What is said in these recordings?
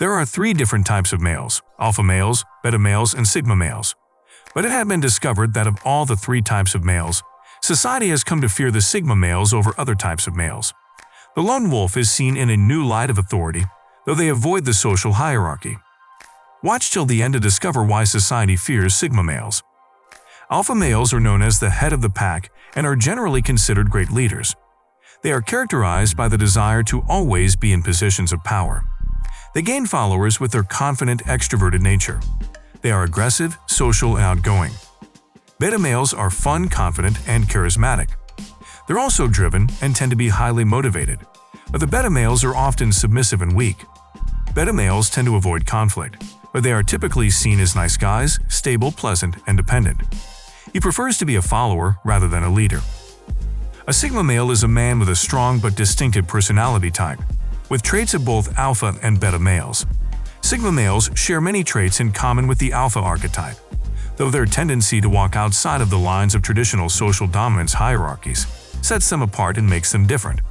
There are 3 different types of males: alpha males, beta males, and sigma males. But it had been discovered that of all the 3 types of males, society has come to fear the sigma males over other types of males. The lone wolf is seen in a new light of authority, though they avoid the social hierarchy. Watch till the end to discover why society fears sigma males. Alpha males are known as the head of the pack and are generally considered great leaders. They are characterized by the desire to always be in positions of power. They gain followers with their confident, extroverted nature. They are aggressive, social, and outgoing. Beta males are fun, confident, and charismatic. They're also driven and tend to be highly motivated, but the beta males are often submissive and weak. Beta males tend to avoid conflict, but they are typically seen as nice guys, stable, pleasant, and dependent. He prefers to be a follower rather than a leader. A sigma male is a man with a strong but distinctive personality type, with traits of both alpha and beta males. Sigma males share many traits in common with the alpha archetype, though their tendency to walk outside of the lines of traditional social dominance hierarchies sets them apart and makes them different.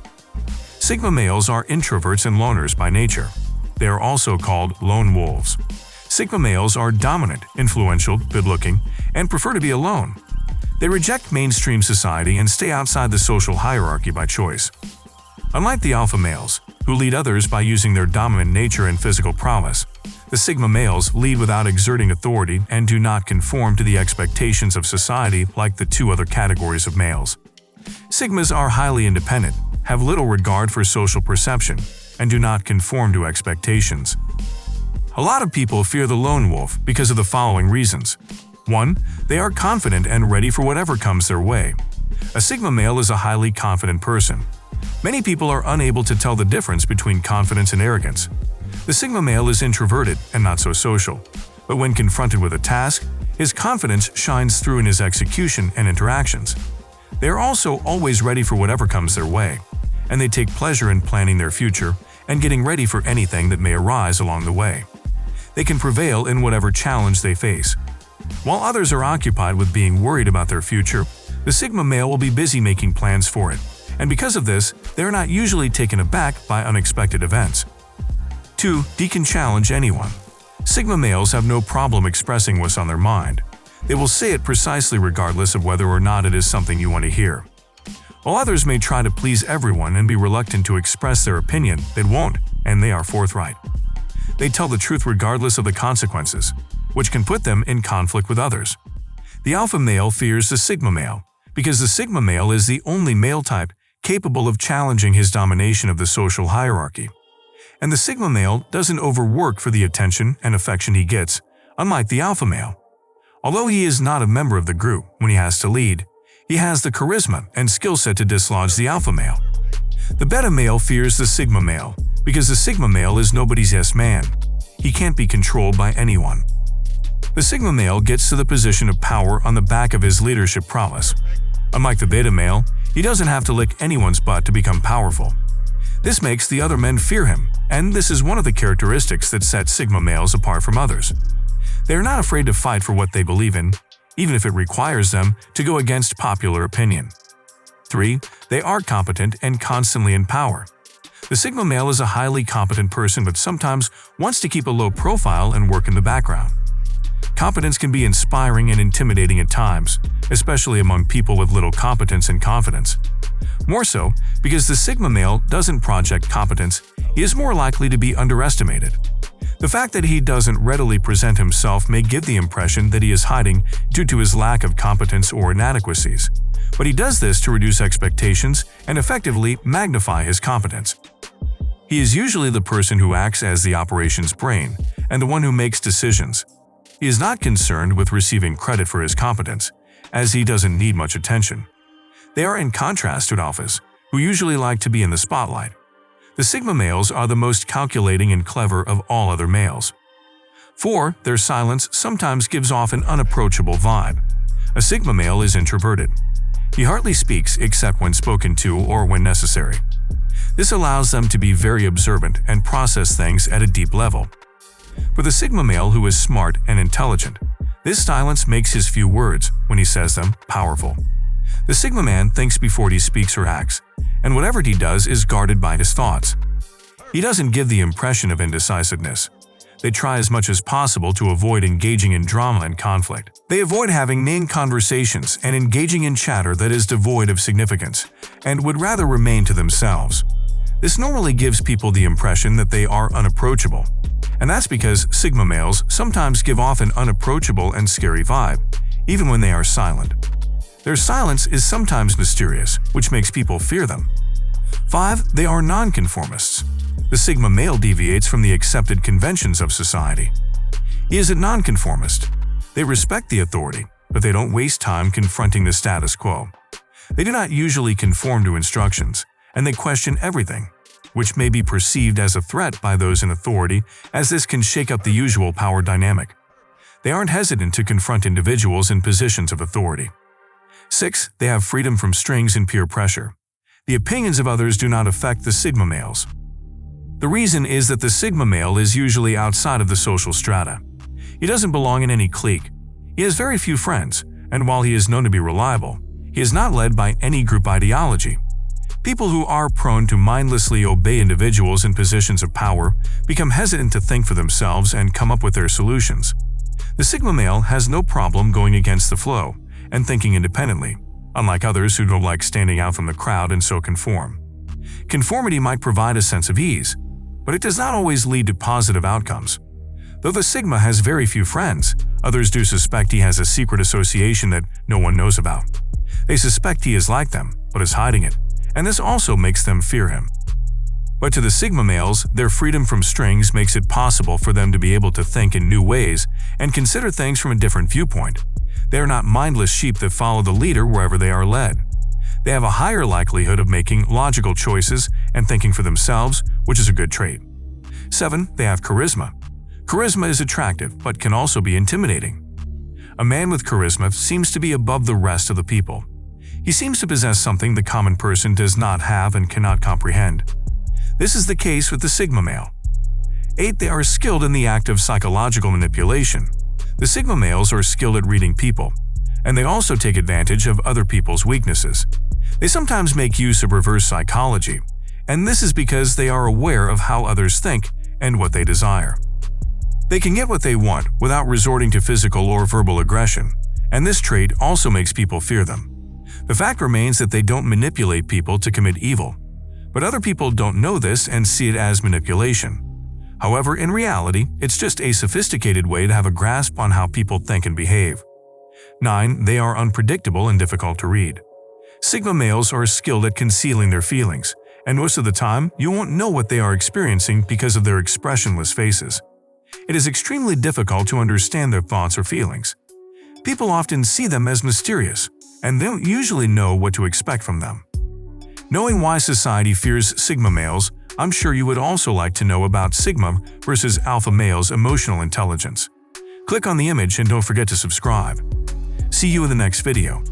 Sigma males are introverts and loners by nature. They are also called lone wolves. Sigma males are dominant, influential, good-looking, and prefer to be alone. They reject mainstream society and stay outside the social hierarchy by choice. Unlike the alpha males, who lead others by using their dominant nature and physical prowess, the sigma males lead without exerting authority and do not conform to the expectations of society like the 2 other categories of males. Sigmas are highly independent, have little regard for social perception, and do not conform to expectations. A lot of people fear the lone wolf because of the following reasons. 1. They are confident and ready for whatever comes their way. A sigma male is a highly confident person. Many people are unable to tell the difference between confidence and arrogance. The sigma male is introverted and not so social, but when confronted with a task, his confidence shines through in his execution and interactions. They are also always ready for whatever comes their way, and they take pleasure in planning their future and getting ready for anything that may arise along the way. They can prevail in whatever challenge they face. While others are occupied with being worried about their future, the sigma male will be busy making plans for it, and because of this, they are not usually taken aback by unexpected events. 2. Deacon challenge anyone. Sigma males have no problem expressing what's on their mind. They will say it precisely regardless of whether or not it is something you want to hear. While others may try to please everyone and be reluctant to express their opinion, they won't, and they are forthright. They tell the truth regardless of the consequences, which can put them in conflict with others. The alpha male fears the sigma male, because the sigma male is the only male type capable of challenging his domination of the social hierarchy. And the sigma male doesn't overwork for the attention and affection he gets, unlike the alpha male. Although he is not a member of the group when he has to lead, he has the charisma and skill set to dislodge the alpha male. The beta male fears the sigma male, because the sigma male is nobody's yes man. He can't be controlled by anyone. The sigma male gets to the position of power on the back of his leadership prowess. Unlike the beta male, he doesn't have to lick anyone's butt to become powerful. This makes the other men fear him, and this is one of the characteristics that sets sigma males apart from others. They are not afraid to fight for what they believe in, even if it requires them to go against popular opinion. 3. They are competent and constantly in power. The sigma male is a highly competent person but sometimes wants to keep a low profile and work in the background. Competence can be inspiring and intimidating at times, especially among people with little competence and confidence. More so, because the sigma male doesn't project competence, he is more likely to be underestimated. The fact that he doesn't readily present himself may give the impression that he is hiding due to his lack of competence or inadequacies, but he does this to reduce expectations and effectively magnify his competence. He is usually the person who acts as the operations brain and the one who makes decisions. He is not concerned with receiving credit for his competence, as he doesn't need much attention. They are in contrast to alphas, who usually like to be in the spotlight. The sigma males are the most calculating and clever of all other males. 4. Their silence sometimes gives off an unapproachable vibe. A sigma male is introverted. He hardly speaks except when spoken to or when necessary. This allows them to be very observant and process things at a deep level. For the sigma male who is smart and intelligent, this silence makes his few words, when he says them, powerful. The sigma man thinks before he speaks or acts, and whatever he does is guarded by his thoughts. He doesn't give the impression of indecisiveness, They try as much as possible to avoid engaging in drama and conflict. They avoid having main conversations and engaging in chatter that is devoid of significance, and would rather remain to themselves. This normally gives people the impression that they are unapproachable. And that's because Sigma males sometimes give off an unapproachable and scary vibe, even when they are silent. Their silence is sometimes mysterious, which makes people fear them. 5. They are nonconformists. The Sigma male deviates from the accepted conventions of society. He is a nonconformist. They respect the authority, but they don't waste time confronting the status quo. They do not usually conform to instructions, and they question everything, which may be perceived as a threat by those in authority, as this can shake up the usual power dynamic. They aren't hesitant to confront individuals in positions of authority. 6. They have freedom from strings and peer pressure. The opinions of others do not affect the Sigma males. The reason is that the Sigma male is usually outside of the social strata. He doesn't belong in any clique. He has very few friends, and while he is known to be reliable, he is not led by any group ideology. People who are prone to mindlessly obey individuals in positions of power become hesitant to think for themselves and come up with their solutions. The Sigma male has no problem going against the flow and thinking independently, unlike others who don't like standing out from the crowd and so conform. Conformity might provide a sense of ease, but it does not always lead to positive outcomes. Though the Sigma has very few friends, others do suspect he has a secret association that no one knows about. They suspect he is like them, but is hiding it, and this also makes them fear him. But to the Sigma males, their freedom from strings makes it possible for them to be able to think in new ways and consider things from a different viewpoint. They are not mindless sheep that follow the leader wherever they are led. They have a higher likelihood of making logical choices and thinking for themselves, which is a good trait. 7. They have charisma. Charisma is attractive, but can also be intimidating. A man with charisma seems to be above the rest of the people. He seems to possess something the common person does not have and cannot comprehend. This is the case with the Sigma male. 8. They are skilled in the act of psychological manipulation. The Sigma males are skilled at reading people, and they also take advantage of other people's weaknesses. They sometimes make use of reverse psychology, and this is because they are aware of how others think and what they desire. They can get what they want without resorting to physical or verbal aggression, and this trait also makes people fear them. The fact remains that they don't manipulate people to commit evil, but other people don't know this and see it as manipulation. However, in reality, it's just a sophisticated way to have a grasp on how people think and behave. 9. They are unpredictable and difficult to read. Sigma males are skilled at concealing their feelings, and most of the time, you won't know what they are experiencing because of their expressionless faces. It is extremely difficult to understand their thoughts or feelings. People often see them as mysterious, and they don't usually know what to expect from them. Knowing why society fears Sigma males, I'm sure you would also like to know about Sigma versus Alpha males' emotional intelligence. Click on the image and don't forget to subscribe. See you in the next video.